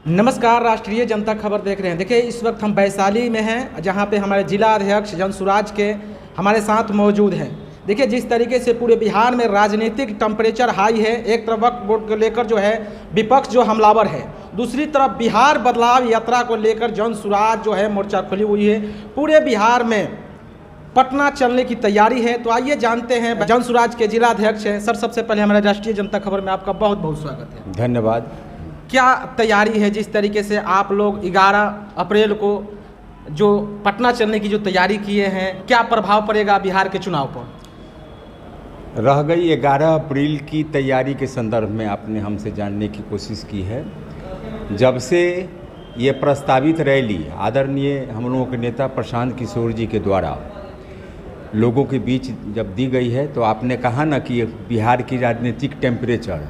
नमस्कार, राष्ट्रीय जनता खबर देख रहे हैं। देखिए, इस वक्त हम वैशाली में हैं, जहां पे हमारे जिला अध्यक्ष जनसुराज के हमारे साथ मौजूद हैं। देखिए, जिस तरीके से पूरे बिहार में राजनीतिक टेम्परेचर हाई है, एक तरफ वक्फ बोर्ड को लेकर जो है विपक्ष जो हमलावर है, दूसरी तरफ बिहार बदलाव यात्रा को लेकर जनसुराज जो है मोर्चा खुली हुई है। पूरे बिहार में पटना चलने की तैयारी है। तो आइए जानते हैं, जनसुराज के जिला अध्यक्ष हैं। सर, सबसे पहले हमारे राष्ट्रीय जनता खबर में आपका बहुत बहुत स्वागत है। धन्यवाद। क्या तैयारी है, जिस तरीके से आप लोग 11 अप्रैल को जो पटना चलने की जो तैयारी किए हैं, क्या प्रभाव पड़ेगा बिहार के चुनाव पर? रह गई 11 अप्रैल की तैयारी के संदर्भ में आपने हमसे जानने की कोशिश की है। जब से ये प्रस्तावित रैली आदरणीय हम लोगों के नेता प्रशांत किशोर जी के द्वारा लोगों के बीच जब दी गई है, तो आपने कहा ना कि बिहार की राजनीतिक टेम्परेचर,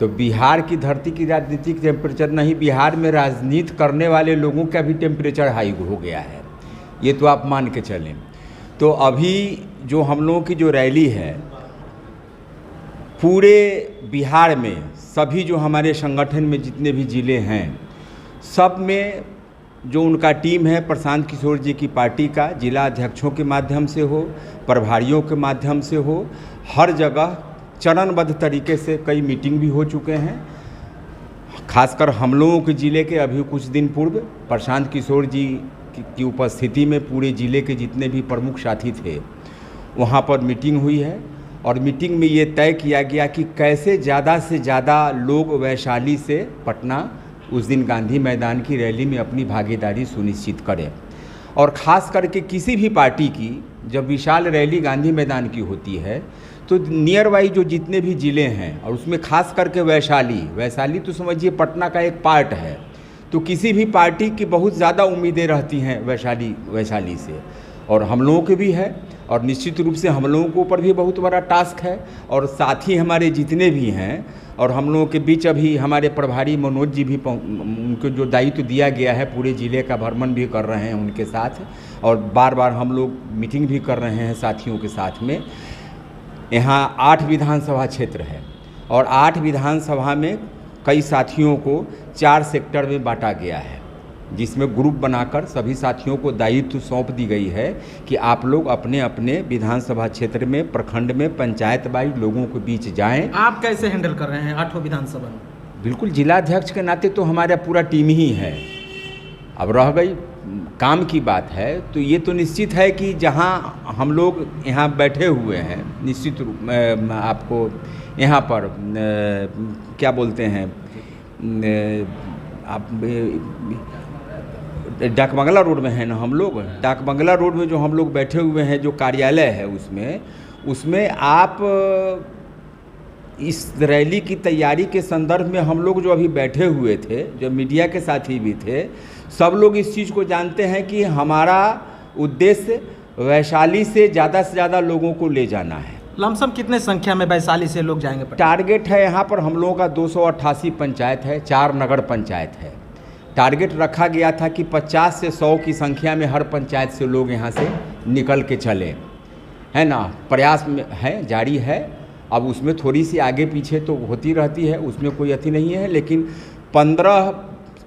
तो बिहार की धरती की राजनीतिक टेम्परेचर नहीं, बिहार में राजनीति करने वाले लोगों का भी टेम्परेचर हाई हो गया है। ये तो आप मान के चलें। तो अभी जो हम लोगों की जो रैली है, पूरे बिहार में सभी जो हमारे संगठन में जितने भी ज़िले हैं, सब में जो उनका टीम है प्रशांत किशोर जी की पार्टी का, जिला अध्यक्षों के माध्यम से हो, प्रभारियों के माध्यम से हो, हर जगह चरणबद्ध तरीके से कई मीटिंग भी हो चुके हैं। खासकर हम लोगों के ज़िले के अभी कुछ दिन पूर्व प्रशांत किशोर जी की उपस्थिति में पूरे ज़िले के जितने भी प्रमुख साथी थे, वहाँ पर मीटिंग हुई है। और मीटिंग में ये तय किया गया कि कैसे ज़्यादा से ज़्यादा लोग वैशाली से पटना उस दिन गांधी मैदान की रैली में अपनी भागीदारी सुनिश्चित करें। और ख़ास करके किसी भी पार्टी की जब विशाल रैली गांधी मैदान की होती है, तो नियर बाई जो जितने भी ज़िले हैं, और उसमें खास करके वैशाली तो समझिए पटना का एक पार्ट है, तो किसी भी पार्टी की बहुत ज़्यादा उम्मीदें रहती हैं वैशाली से, और हम लोगों के भी है। और निश्चित रूप से हम लोगों के ऊपर भी बहुत बड़ा टास्क है। और साथी हमारे जितने भी हैं, और हम लोगों के बीच अभी हमारे प्रभारी मनोज जी भी, उनको जो दायित्व दिया गया है, पूरे ज़िले का भ्रमण भी कर रहे हैं उनके साथ, और बार बार हम लोग मीटिंग भी कर रहे हैं साथियों के साथ में। यहाँ 8 विधानसभा क्षेत्र है, और 8 विधानसभा में कई साथियों को 4 सेक्टर में बांटा गया है, जिसमें ग्रुप बनाकर सभी साथियों को दायित्व सौंप दी गई है कि आप लोग अपने अपने विधानसभा क्षेत्र में, प्रखंड में, पंचायत वाइज लोगों के बीच जाएं। आप कैसे हैंडल कर रहे हैं 8 विधानसभा में? बिल्कुल, जिलाध्यक्ष के नाते तो हमारा पूरा टीम ही है। अब रह गई काम की बात है, तो ये तो निश्चित है कि जहाँ हम लोग यहाँ बैठे हुए हैं, निश्चित रूप में आपको यहाँ पर क्या बोलते हैं, आप डाकबंगला रोड में है ना हम लोग। डाकबंगला रोड में जो हम लोग बैठे हुए हैं, जो कार्यालय है उसमें आप इस रैली की तैयारी के संदर्भ में हम लोग जो अभी बैठे हुए थे, जो मीडिया के साथी भी थे, सब लोग इस चीज़ को जानते हैं कि हमारा उद्देश्य वैशाली से ज़्यादा लोगों को ले जाना है। लमसम कितने संख्या में वैशाली से लोग जाएंगे? टारगेट है यहाँ पर हम लोगों का 288 पंचायत है, 4 नगर पंचायत है। टारगेट रखा गया था कि 50 से 100 की संख्या में हर पंचायत से लोग यहाँ से निकल के चले, है ना। प्रयास में है, जारी है। अब उसमें थोड़ी सी आगे पीछे तो होती रहती है, उसमें कोई अति नहीं है, लेकिन 15,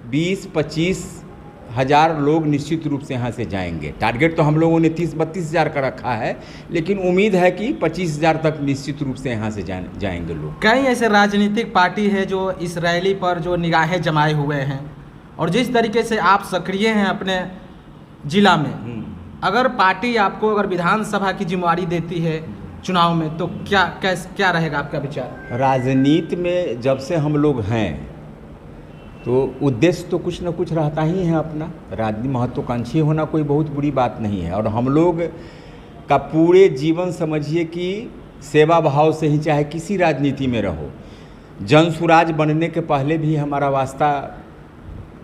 20, 25 हज़ार लोग निश्चित रूप से यहाँ से जाएंगे। टारगेट तो हम लोगों ने 30-32 हज़ार का रखा है, लेकिन उम्मीद है कि 25 हज़ार तक निश्चित रूप से यहाँ से जाएंगे लोग। कई ऐसे राजनीतिक पार्टी है जो इस रैली पर जो निगाहें जमाए हुए हैं, और जिस तरीके से आप सक्रिय हैं अपने जिला में, अगर पार्टी आपको अगर विधानसभा की जिम्मेवारी देती है चुनाव में, तो क्या रहेगा आपका विचार? राजनीति में जब से हम लोग हैं, तो उद्देश्य तो कुछ न कुछ रहता ही है अपना। राजनीति महत्वाकांक्षी होना कोई बहुत बुरी बात नहीं है, और हम लोग का पूरे जीवन समझिए कि सेवा भाव से ही, चाहे किसी राजनीति में रहो। जनसुराज बनने के पहले भी हमारा वास्ता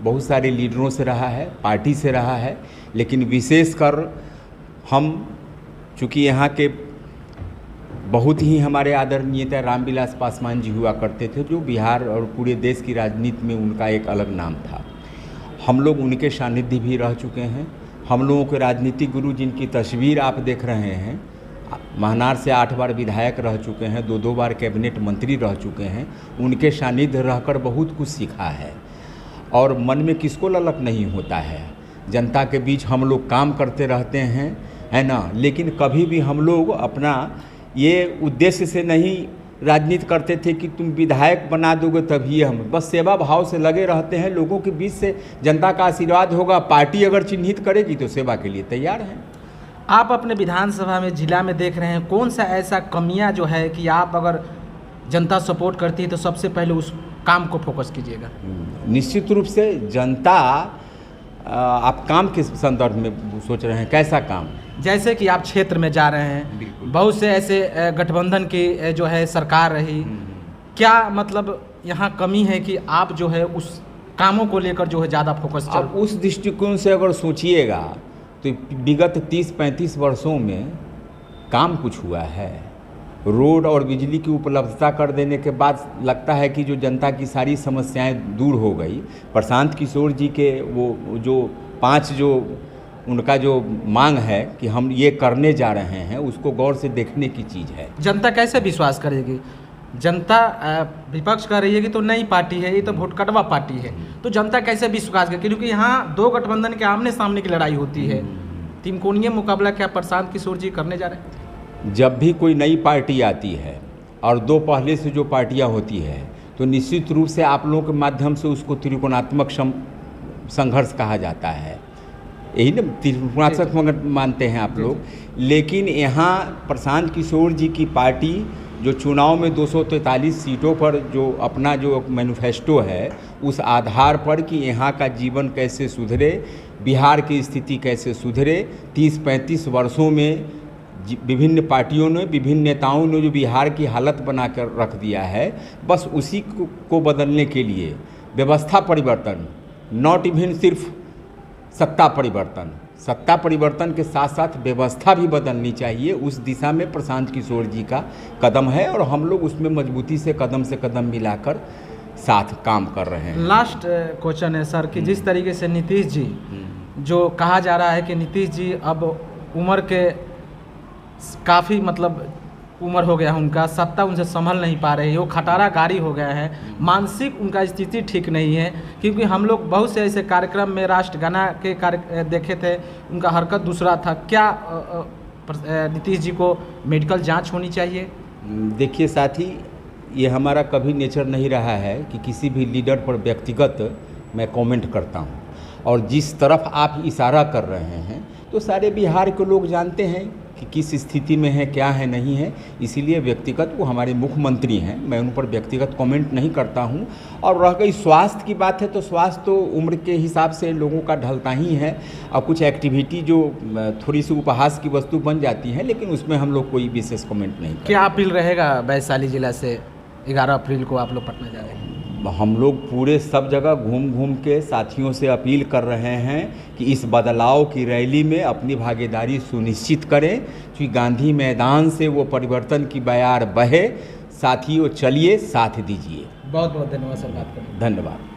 बहुत सारे लीडरों से रहा है, पार्टी से रहा है, लेकिन विशेषकर हम चूँकि यहाँ के बहुत ही हमारे आदरणीय रामविलास पासवान जी हुआ करते थे, जो बिहार और पूरे देश की राजनीति में उनका एक अलग नाम था। हम लोग उनके सानिध्य भी रह चुके हैं। हम लोगों के राजनीतिक गुरु जिनकी तस्वीर आप देख रहे हैं, महनार से 8 बार विधायक रह चुके हैं, 2 बार कैबिनेट मंत्री रह चुके हैं, उनके सानिध्य रहकर बहुत कुछ सीखा है। और मन में किसको ललक नहीं होता है। जनता के बीच हम लोग काम करते रहते हैं, है ना, लेकिन कभी भी हम लोग अपना ये उद्देश्य से नहीं राजनीति करते थे कि तुम विधायक बना दोगे तभी हम, बस सेवा भाव से लगे रहते हैं। लोगों के बीच से जनता का आशीर्वाद होगा, पार्टी अगर चिन्हित करेगी तो सेवा के लिए तैयार हैं। आप अपने विधानसभा में, जिला में देख रहे हैं, कौन सा ऐसा कमियां जो है कि आप अगर जनता सपोर्ट करती है तो सबसे पहले उस काम को फोकस कीजिएगा? निश्चित रूप से जनता, आप काम के संदर्भ में सोच रहे हैं, कैसा काम? जैसे कि आप क्षेत्र में जा रहे हैं, बहुत से ऐसे गठबंधन की जो है सरकार रही, क्या मतलब यहाँ कमी है कि आप जो है उस कामों को लेकर जो है ज़्यादा फोकस अब उस दृष्टिकोण से अगर सोचिएगा तो विगत 30-35 वर्षों में काम कुछ हुआ है? रोड और बिजली की उपलब्धता कर देने के बाद लगता है कि जो जनता की सारी समस्याएं दूर हो गई। प्रशांत किशोर जी के वो जो 5 जो उनका जो मांग है कि हम ये करने जा रहे हैं, उसको गौर से देखने की चीज़ है। जनता कैसे विश्वास करेगी? जनता विपक्ष कर रही है कि तो नई पार्टी है, ये तो वोट कटवा पार्टी है, तो जनता कैसे विश्वास करेगी? क्योंकि यहाँ 2 गठबंधन के आमने सामने की लड़ाई होती है। त्रिकोणीय मुकाबला क्या प्रशांत किशोर जी करने जा रहे हैं? जब भी कोई नई पार्टी आती है और 2 पहले से जो पार्टियां होती है तो निश्चित रूप से आप लोगों के माध्यम से उसको त्रिकोणात्मक संघर्ष कहा जाता है। यही ना त्रिकोणात्मक मानते हैं आप लोग। लेकिन यहाँ प्रशांत किशोर जी की पार्टी जो चुनाव में 243 सीटों पर जो अपना जो मैनिफेस्टो है, उस आधार पर कि यहाँ का जीवन कैसे सुधरे, बिहार की स्थिति कैसे सुधरे। 30-35 वर्षों में विभिन्न पार्टियों ने, विभिन्न नेताओं ने जो बिहार की हालत बना कर रख दिया है, बस उसी को बदलने के लिए व्यवस्था परिवर्तन, नॉट इवन सिर्फ सत्ता परिवर्तन, सत्ता परिवर्तन के साथ साथ व्यवस्था भी बदलनी चाहिए। उस दिशा में प्रशांत किशोर जी का कदम है और हम लोग उसमें मजबूती से कदम मिलाकर साथ काम कर रहे हैं। लास्ट क्वेश्चन है सर कि जिस तरीके से नीतीश जी, जो कहा जा रहा है कि नीतीश जी अब उम्र के काफ़ी मतलब उम्र हो गया उनका, सत्ता उनसे संभल नहीं पा रही है, वो खटारा गाड़ी हो गया है, मानसिक उनका स्थिति ठीक नहीं है। क्योंकि हम लोग बहुत से ऐसे कार्यक्रम में राष्ट्रगाना के कार्य देखे थे, उनका हरकत दूसरा था। क्या नीतीश जी को मेडिकल जांच होनी चाहिए? देखिए साथी, ये हमारा कभी नेचर नहीं रहा है कि किसी भी लीडर पर व्यक्तिगत मैं कमेंट करता हूँ। और जिस तरफ आप इशारा कर रहे हैं तो सारे बिहार के लोग जानते हैं कि किस स्थिति में है, क्या है, नहीं है। इसीलिए व्यक्तिगत, वो हमारे मुख्यमंत्री हैं, मैं उन पर व्यक्तिगत कमेंट नहीं करता हूं। और रह गई स्वास्थ्य की बात है तो स्वास्थ्य तो उम्र के हिसाब से लोगों का ढलता ही है और कुछ एक्टिविटी जो थोड़ी सी उपहास की वस्तु बन जाती हैं, लेकिन उसमें हम लोग कोई विशेष कमेंट नहीं करते। क्या अपील रहेगा वैशाली जिला से? 11 अप्रैल को आप लोग पटना जा रहे हैं। हम लोग पूरे सब जगह घूम के साथियों से अपील कर रहे हैं कि इस बदलाव की रैली में अपनी भागीदारी सुनिश्चित करें, कि गांधी मैदान से वो परिवर्तन की बयार बहे। साथियों, चलिए, साथ दीजिए। बहुत बहुत धन्यवाद सर, बात करने। धन्यवाद।